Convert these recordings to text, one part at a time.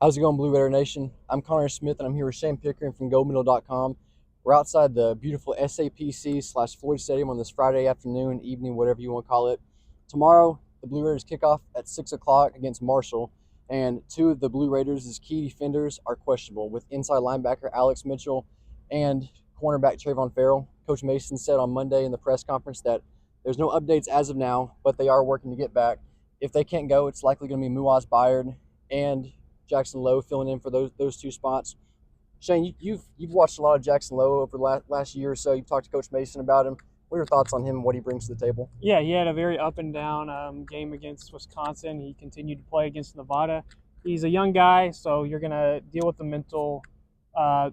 How's it going, Blue Raider Nation? I'm Connor Smith, and I'm here with Shane Pickering from GoMiddle.com. We're outside the beautiful SAPC/Floyd Stadium on this Friday afternoon, evening, whatever you want to call it. Tomorrow, the Blue Raiders kick off at 6 o'clock against Marshall, and two of the Blue Raiders' key defenders are questionable, with inside linebacker Alex Mitchell and cornerback Trayvon Farrell. Coach Mason said on Monday in the press conference that there's no updates as of now, but they are working to get back. If they can't go, it's likely going to be Muaz Bayard and Jackson Lowe filling in for those two spots. Shane, you've watched a lot of Jackson Lowe over the last year or so. You've talked to Coach Mason about him. What are your thoughts on him and what he brings to the table? Yeah, he had a very up and down game against Wisconsin. He continued to play against Nevada. He's a young guy, so you're going to deal with the mental,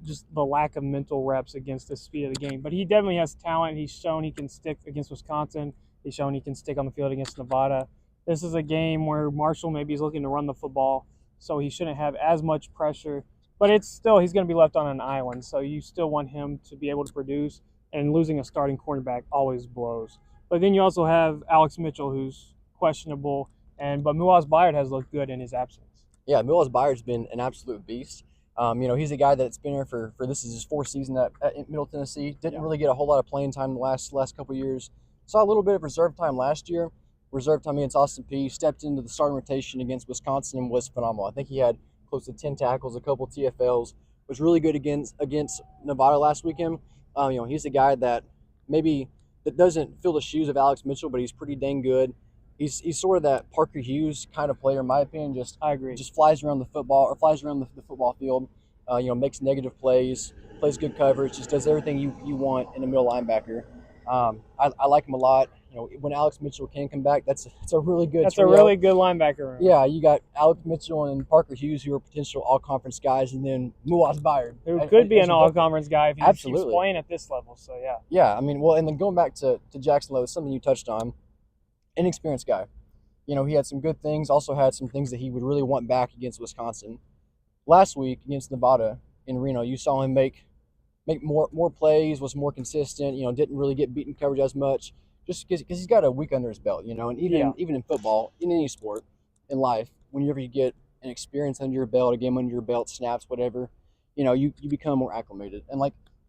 just the lack of mental reps against the speed of the game. But he definitely has talent. He's shown he can stick against Wisconsin. He's shown he can stick on the field against Nevada. This is a game where Marshall maybe is looking to run the football, so he shouldn't have as much pressure. But it's still, he's going to be left on an island, so you still want him to be able to produce, and losing a starting cornerback always blows. But then you also have Alex Mitchell, who's questionable, but Muaz Bayard has looked good in his absence. Yeah, Muaz Bayard's been an absolute beast. He's a guy that's been here for this is his fourth season at Middle Tennessee. Didn't really get a whole lot of playing time the last couple of years. Saw a little bit of reserve time last year. Reserve time against Austin Peay. Stepped into the starting rotation against Wisconsin and was phenomenal. I think he had close to 10 tackles, a couple TFLs. Was really good against Nevada last weekend. He's a guy that doesn't fill the shoes of Alex Mitchell, but he's pretty dang good. He's sort of that Parker Hughes kind of player, in my opinion. I agree. Just flies around the football field. Makes negative plays, plays good coverage, just does everything you want in a middle linebacker. I like him a lot. When Alex Mitchell can come back, that's a really good. That's trio. a really good linebacker room. Yeah, you got Alex Mitchell and Parker Hughes, who are potential all-conference guys, and then Muaz Bayard, who could be an all-conference guy if he keeps playing at this level. So yeah. Yeah, and then going back to Jackson Lowe, something you touched on, inexperienced guy. He had some good things, also had some things that he would really want back against Wisconsin. Last week against Nevada in Reno, you saw him make more plays, was more consistent. Didn't really get beaten coverage as much, just because he's got a week under his belt. And even in football, in any sport, in life, whenever you get an experience under your belt, a game under your belt, snaps, whatever, you become more acclimated. And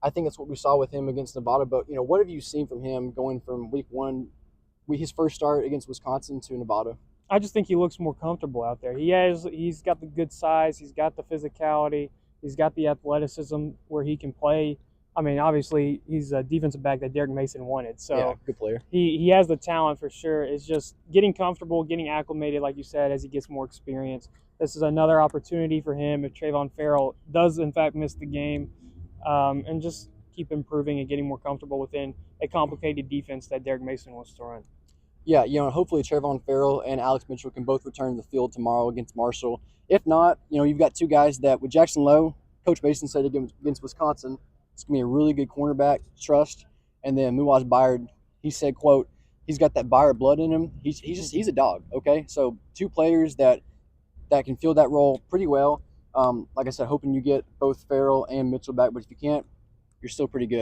I think that's what we saw with him against Nevada. But what have you seen from him going from week one, his first start against Wisconsin, to Nevada? I just think he looks more comfortable out there. He's got the good size, he's got the physicality, he's got the athleticism where he can play. Obviously, he's a defensive back that Derek Mason wanted. So yeah, good player. He has the talent for sure. It's just getting comfortable, getting acclimated, like you said, as he gets more experience. This is another opportunity for him if Trayvon Farrell does, in fact, miss the game, and just keep improving and getting more comfortable within a complicated defense that Derek Mason wants to run. Yeah, hopefully Trayvon Farrell and Alex Mitchell can both return to the field tomorrow against Marshall. If not, you've got two guys that, with Jackson Lowe, Coach Mason said against Wisconsin, it's going to be a really good cornerback, trust. And then Muaz Bayard, he said, quote, he's got that Bayard blood in him. He's a dog, okay? So two players that can fill that role pretty well. Like I said, hoping you get both Farrell and Mitchell back, but if you can't, you're still pretty good.